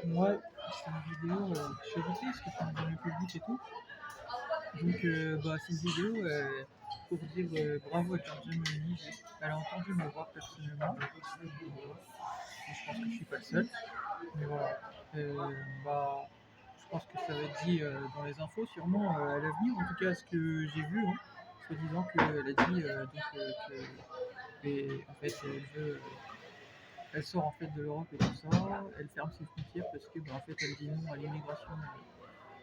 Moi, c'est une vidéo, je suis invité parce que je suis dans le public et tout. Donc, c'est une vidéo pour dire bravo à Giorgia Meloni. Elle a entendu me voir personnellement. Voilà. Et je pense que je suis pas le seul. Mais voilà. Bah, je pense que ça va être dit dans les infos, sûrement à l'avenir. En tout cas, ce que j'ai vu, hein, soi-disant qu'elle a dit en fait, elle sort en fait de l'Europe et tout ça. Elle ferme ses frontières parce que, en fait, elle dit non à l'immigration.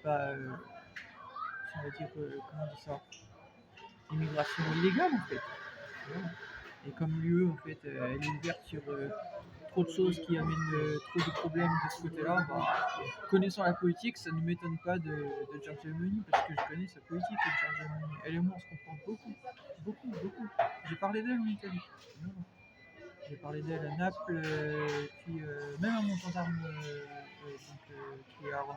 Bah, on va dire, comment on dit ça, immigration illégale en fait. Voilà. Et comme l'UE en fait, elle est ouverte sur trop de choses qui amènent trop de problèmes de ce côté-là, connaissant la politique, ça ne m'étonne pas de Giorgia Meloni parce que je connais sa politique de Giorgia Meloni. Elle et moi on se comprend beaucoup, beaucoup, beaucoup. J'ai parlé d'elle en Italie. Voilà. J'ai parlé d'elle à Naples, puis même à mon gendarme qui est à Rome.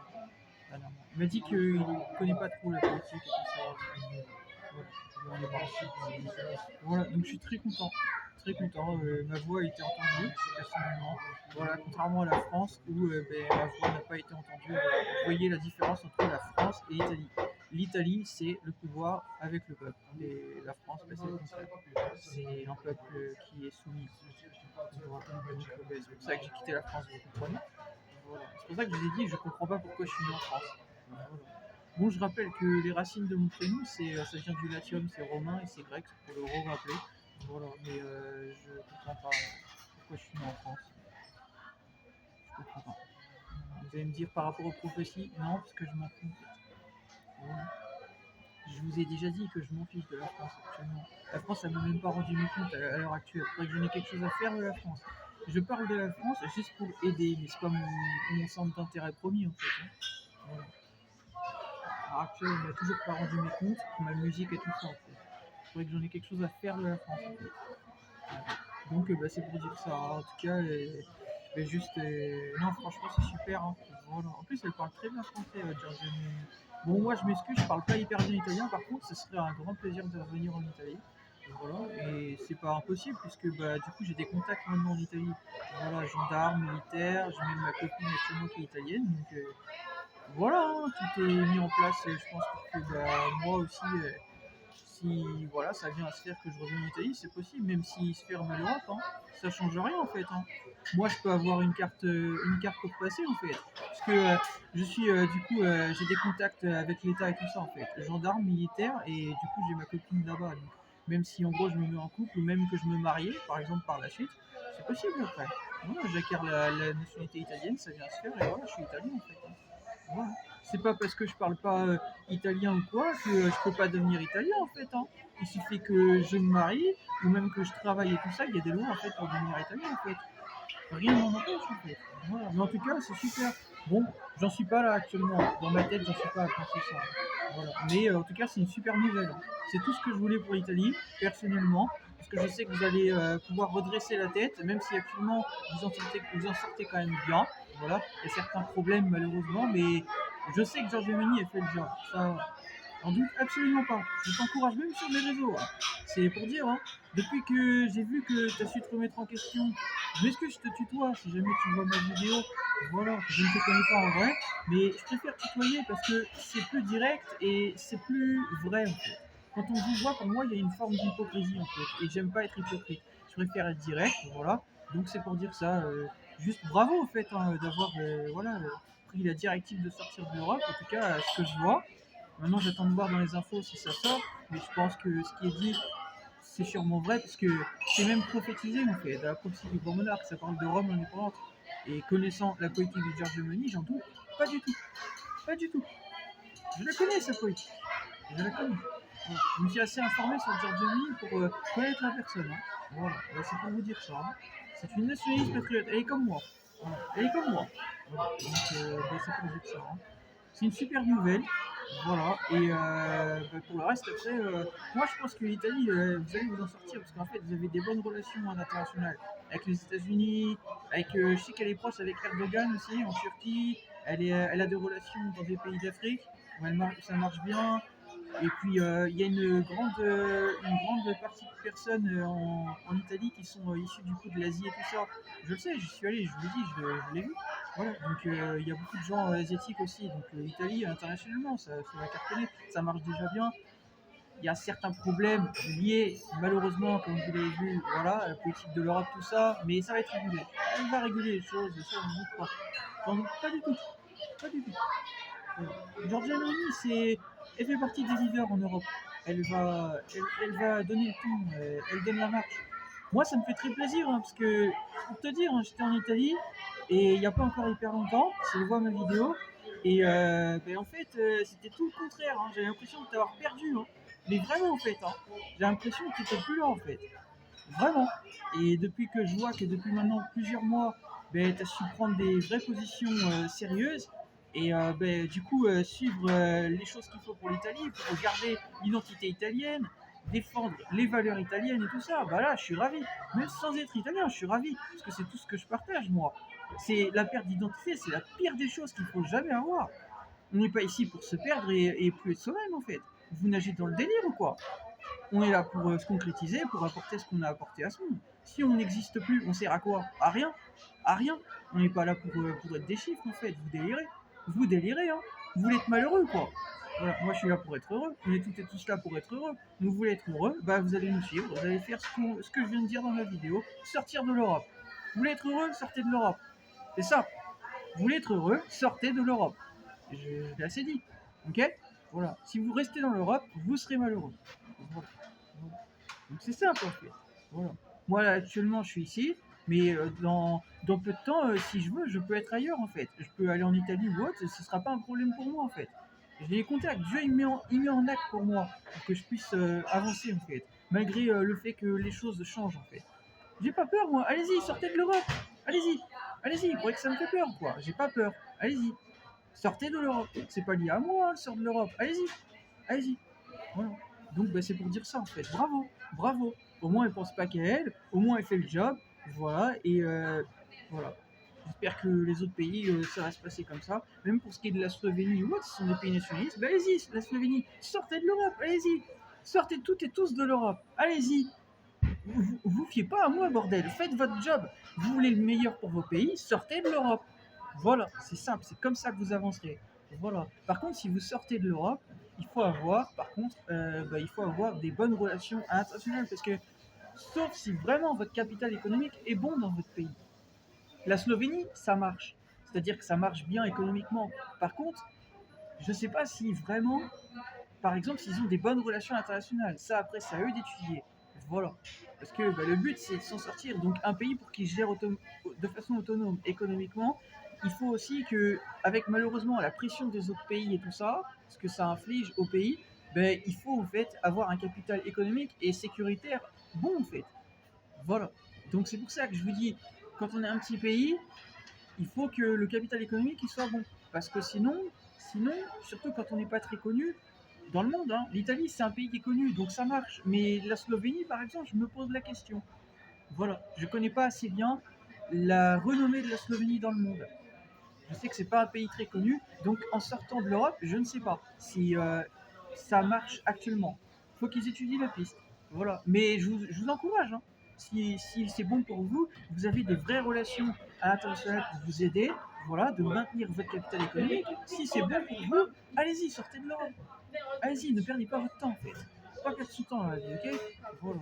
Il m'a dit qu'il ne connaît pas trop la politique et tout ça. Voilà. Voilà, donc je suis très content. Très content. Ma voix a été entendue, personnellement. Voilà, contrairement à la France où ma voix n'a pas été entendue. Voilà. Vous voyez la différence entre la France et l'Italie. L'Italie, c'est le pouvoir avec le peuple. Et la France, c'est le contraire. C'est un peuple qui est soumis. Voilà. Donc, c'est pour ça que j'ai quitté la France, vous comprenez. Voilà. C'est pour ça que je vous ai dit, je comprends pas pourquoi je suis né en France. Voilà. Bon, je rappelle que les racines de mon prénom, ça vient du latium, c'est romain et c'est grec, pour le re-rappeler. Voilà, mais je comprends pas pourquoi je suis né en France. Je comprends pas. Vous allez me dire par rapport aux prophéties, non, parce que je m'en fous en fait. Voilà. Je vous ai déjà dit que je m'en fiche de la France actuellement. La France, elle m'a même pas rendu mes comptes à l'heure actuelle. Il faudrait que j'en ai quelque chose à faire de la France. Je parle de la France juste pour aider, mais c'est pas mon centre d'intérêt premier en fait. Hein. Voilà. À l'heure actuelle, elle m'a toujours pas rendu mes comptes pour ma musique et tout ça en fait. Il faudrait que j'en ai quelque chose à faire de la France en fait. Donc c'est pour dire ça. En tout cas, non, franchement, c'est super. Hein. Voilà. En plus, elle parle très bien français, Giorgia Meloni. Bon, moi, je m'excuse, je parle pas hyper bien italien. Par contre, ce serait un grand plaisir de revenir en Italie. Voilà. Et c'est pas impossible, puisque du coup, j'ai des contacts maintenant en Italie. Voilà, gendarme, militaire, j'ai même ma copine actuellement qui est italienne. Donc voilà, hein, tout est mis en place. Je pense que moi aussi. Si voilà, ça vient à se faire que je revienne en Italie, c'est possible, même s'ils se ferment à l'Europe, hein, ça change rien en fait. Hein. Moi, je peux avoir une carte pour passer en fait, parce que je suis j'ai des contacts avec l'État et tout ça en fait, gendarme, militaire, et du coup j'ai ma copine là-bas. Donc, même si en gros je me mets en couple ou même que je me mariais, par exemple par la suite, c'est possible après. Voilà, j'acquiers la nationalité italienne, ça vient à se faire et voilà, je suis italien en fait. Hein. Voilà. C'est pas parce que je parle pas italien ou quoi que je peux pas devenir italien en fait. Hein. Il suffit que je me marie ou même que je travaille et tout ça, il y a des lois en fait pour devenir italien en fait. Rien n'en empêche en fait. Voilà. Mais en tout cas, c'est super. Bon, j'en suis pas là actuellement. Dans ma tête, j'en suis pas à penser ça. Voilà. Mais en tout cas, c'est une super nouvelle. Hein. C'est tout ce que je voulais pour l'Italie, personnellement. Parce que je sais que vous allez pouvoir redresser la tête, même si actuellement vous en sortez quand même bien. Voilà. Il y a certains problèmes malheureusement, mais je sais que Giorgia Meloni a fait le job. Ça, en doute absolument pas. Je t'encourage même sur les réseaux. Hein. C'est pour dire, hein, depuis que j'ai vu que tu as su te remettre en question, je m'excuse, je te tutoie si jamais tu vois ma vidéo. Voilà, je ne te connais pas en vrai, mais je préfère tutoyer parce que c'est plus direct et c'est plus vrai en fait. Quand on vous voit, pour moi, il y a une forme d'hypocrisie en fait, et j'aime pas être hypocrite. Je préfère être direct, voilà. Donc c'est pour dire ça. Juste bravo en fait hein, d'avoir pris la directive de sortir de l'Europe, en tout cas ce que je vois. Maintenant, j'attends de voir dans les infos si ça sort, mais je pense que ce qui est dit, c'est sûrement vrai, parce que c'est même prophétisé, en fait, dans la prophétie du grand monarque, ça parle de Rome indépendante. Et connaissant la politique de Giorgio Meloni, j'en doute pas du tout. Pas du tout. Je la connais, sa politique. Je la connais. Voilà. Je me suis assez informé sur Giorgio Meloni pour connaître la personne. Hein. Voilà, c'est pour vous dire ça. Hein. C'est une nationaliste patriote, elle est comme moi. Voilà. Elle est comme moi. Voilà. Donc, c'est pour vous dire ça. Hein. C'est une super nouvelle. Voilà, et pour le reste, après, moi je pense que l'Italie, vous allez vous en sortir parce qu'en fait, vous avez des bonnes relations à l'international avec les États-Unis, avec, je sais qu'elle est proche avec Erdogan aussi en Turquie, elle a des relations dans des pays d'Afrique où ça marche bien. Et puis il y a une grande partie de personnes en Italie qui sont issues du coup de l'Asie et tout ça. Je le sais, j'y suis allé, je vous l'ai dit, je l'ai vu. Voilà, donc il y a beaucoup de gens asiatiques aussi, donc l'Italie internationalement, ça va cartonner, ça marche déjà bien. Il y a certains problèmes liés, malheureusement, comme vous l'avez vu, voilà, à la politique de l'Europe, tout ça, mais ça va être régulé. Elle va réguler les choses, ça, j'en doute pas. J'en doute pas du tout. Pas du tout. Giorgia Meloni, elle fait partie des leaders en Europe. Elle va donner le ton, elle donne la marche. Moi, ça me fait très plaisir, hein, parce que, pour te dire, hein, j'étais en Italie, et il n'y a pas encore hyper longtemps, si je vois ma vidéo, et ben, en fait, c'était tout le contraire. Hein. J'avais l'impression de t'avoir perdu. Hein. Mais vraiment, en fait, hein, j'ai l'impression que tu n'étais plus là, en fait. Vraiment. Et depuis que je vois que depuis maintenant plusieurs mois, ben, tu as su prendre des vraies positions sérieuses et ben, du coup suivre les choses qu'il faut pour l'Italie, pour garder l'identité italienne, défendre les valeurs italiennes et tout ça, bah là je suis ravi. Même sans être italien, je suis ravi parce que c'est tout ce que je partage moi. C'est la perte d'identité, c'est la pire des choses qu'il faut jamais avoir. On n'est pas ici pour se perdre et plus être soi-même en fait. Vous nagez dans le délire ou quoi? On est là pour se concrétiser, pour apporter ce qu'on a apporté à ce monde. Si on n'existe plus, on sert à quoi? À rien. À rien. On n'est pas là pour être des chiffres en fait. Vous délirez. Vous délirez, hein. Vous voulez être malheureux quoi. Voilà, moi je suis là pour être heureux. On est toutes et tous là pour être heureux. Donc vous voulez être heureux, bah vous allez nous suivre, vous allez faire ce que je viens de dire dans la vidéo, sortir de l'Europe. Vous voulez être heureux, sortez de l'Europe. C'est ça. Vous voulez être heureux, sortez de l'Europe. Je l'ai assez dit. Ok? Voilà. Si vous restez dans l'Europe, vous serez malheureux. Voilà. Donc c'est simple en fait. Voilà. Moi là, actuellement je suis ici, mais dans peu de temps, si je veux, je peux être ailleurs en fait. Je peux aller en Italie ou autre, ce sera pas un problème pour moi en fait. J'ai les contacts, Dieu il met en acte pour moi, pour que je puisse avancer en fait, malgré le fait que les choses changent en fait. J'ai pas peur moi, allez-y, sortez de l'Europe, allez-y, allez-y, vous croyez que ça me fait peur quoi, j'ai pas peur, allez-y, sortez de l'Europe, c'est pas lié à moi, le sort de l'Europe, allez-y, allez-y. Voilà. Donc bah, c'est pour dire ça en fait. Bravo, bravo. Au moins elle pense pas qu'à elle, au moins elle fait le job. Voilà, et voilà. J'espère que les autres pays, ça va se passer comme ça. Même pour ce qui est de la Slovénie ou autre, ce sont des pays nationalistes. Bah, allez-y, la Slovénie, sortez de l'Europe, allez-y. Sortez toutes et tous de l'Europe. Allez-y. Vous fiez pas à moi, bordel. Faites votre job. Vous voulez le meilleur pour vos pays, sortez de l'Europe. Voilà, c'est simple, c'est comme ça que vous avancerez. Voilà. Par contre, si vous sortez de l'Europe, il faut avoir, par contre, bah, il faut avoir des bonnes relations internationales parce que, sauf si vraiment votre capital économique est bon dans votre pays. La Slovénie, ça marche. C'est-à-dire que ça marche bien économiquement. Par contre, je ne sais pas si vraiment, par exemple, s'ils ont des bonnes relations internationales. Ça, après, c'est à eux d'étudier. Voilà. Parce que bah, le but, c'est de s'en sortir. Donc, un pays, pour qu'il gère de façon autonome économiquement, il faut aussi que, avec malheureusement la pression des autres pays et tout ça, ce que ça inflige au pays, ben, il faut en fait avoir un capital économique et sécuritaire bon en fait. Voilà. Donc c'est pour ça que je vous dis, quand on est un petit pays, il faut que le capital économique il soit bon. Parce que sinon, surtout quand on n'est pas très connu, dans le monde, hein, l'Italie c'est un pays qui est connu, donc ça marche. Mais la Slovénie, par exemple, je me pose la question. Voilà, je connais pas assez bien la renommée de la Slovénie dans le monde. Je sais que c'est pas un pays très connu, donc en sortant de l'Europe, je ne sais pas si ça marche actuellement. Il faut qu'ils étudient la piste. Voilà. Mais je vous encourage. Hein. Si c'est bon pour vous, vous avez des vraies relations à l'international pour vous aider, voilà, de maintenir votre capital économique. Si c'est bon pour vous, allez-y, sortez de l'Europe. Allez-y, ne perdez pas votre temps en fait. Pas perdre son temps dans la vie, ok? Voilà.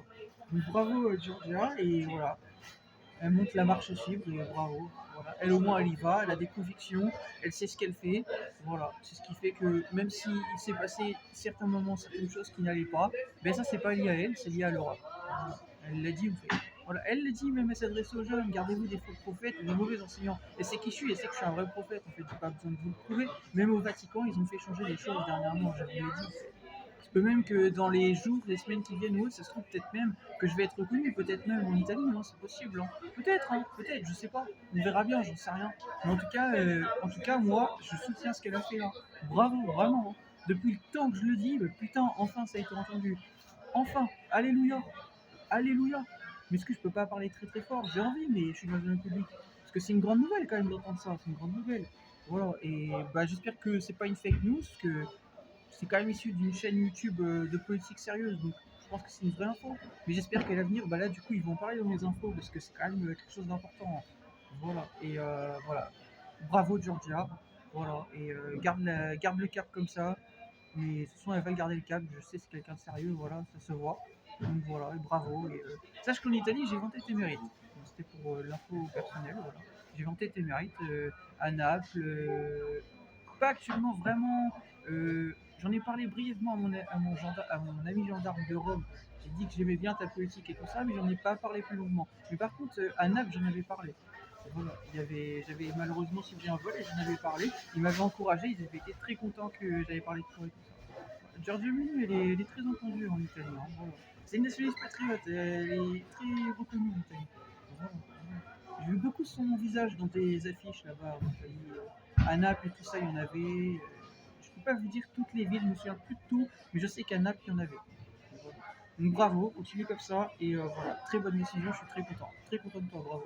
Donc bravo Georgia, et voilà. Elle monte la marche à suivre et bravo. Voilà. Elle au moins elle y va, elle a des convictions, elle sait ce qu'elle fait. Voilà. C'est ce qui fait que même s'il s'est passé certains moments, certaines choses qui n'allaient pas, ben ça c'est pas lié à elle, c'est lié à l'Europe. Voilà. Elle l'a dit en fait. Voilà. Elle l'a dit, même elle s'adresse aux jeunes, gardez-vous des faux prophètes et des mauvais enseignants. Et c'est qui je suis, elle sait que je suis un vrai prophète en fait, j'ai pas besoin de vous le prouver. Même au Vatican, ils ont fait changer les choses dernièrement, je vous l'ai dit. Peut même que dans les jours, les semaines qui viennent ou autre, ça se trouve peut-être même que je vais être reconnu, peut-être même en Italie, hein, c'est possible. Hein, peut-être, je sais pas. On verra bien, j'en sais rien. Mais en tout cas, moi, je soutiens ce qu'elle a fait là. Bravo, vraiment. Hein. Depuis le temps que je le dis, putain, enfin ça a été entendu. Enfin, alléluia, alléluia. Mais est-ce que je peux pas parler très très fort? J'ai envie, mais je suis dans un public. Parce que c'est une grande nouvelle quand même d'entendre ça, c'est une grande nouvelle. Voilà, et bah, j'espère que c'est pas une fake news, que c'est quand même issu d'une chaîne YouTube de politique sérieuse, donc je pense que c'est une vraie info. Mais j'espère qu'à l'avenir, bah là, du coup, ils vont parler dans les infos parce que c'est quand même quelque chose d'important. Voilà. Et voilà. bravo Georgia, voilà, et garde le cap comme ça. Mais de toute façon, elle va garder le cap. Je sais, c'est quelqu'un de sérieux, voilà, ça se voit. Donc voilà, et bravo. Et, sache qu'en Italie, j'ai vanté tes mérites. Donc, c'était pour l'info personnelle, voilà. J'ai vanté tes mérites à Naples. Pas actuellement, vraiment. J'en ai parlé brièvement à mon ami gendarme de Rome. J'ai dit que j'aimais bien ta politique et tout ça, mais j'en ai pas parlé plus longuement. Mais par contre, à Naples, j'en avais parlé. Voilà. J'avais malheureusement subi un vol et j'en avais parlé. Ils m'avaient encouragé, ils avaient été très contents que j'avais parlé de toi et tout ça. Giorgia Meloni, elle est très entendue en Italie, hein, voilà. C'est une nationaliste patriote, elle est très reconnue en Italie. Voilà, voilà. J'ai vu beaucoup son visage dans des affiches là-bas en Italie. À Naples et tout ça, il y en avait. Je ne peux pas vous dire toutes les villes, je me souviens plus de tout, mais je sais qu'à Naples, il y en avait. Voilà. Donc bravo, continue comme ça, et voilà, très bonne décision, je suis très content de toi, bravo.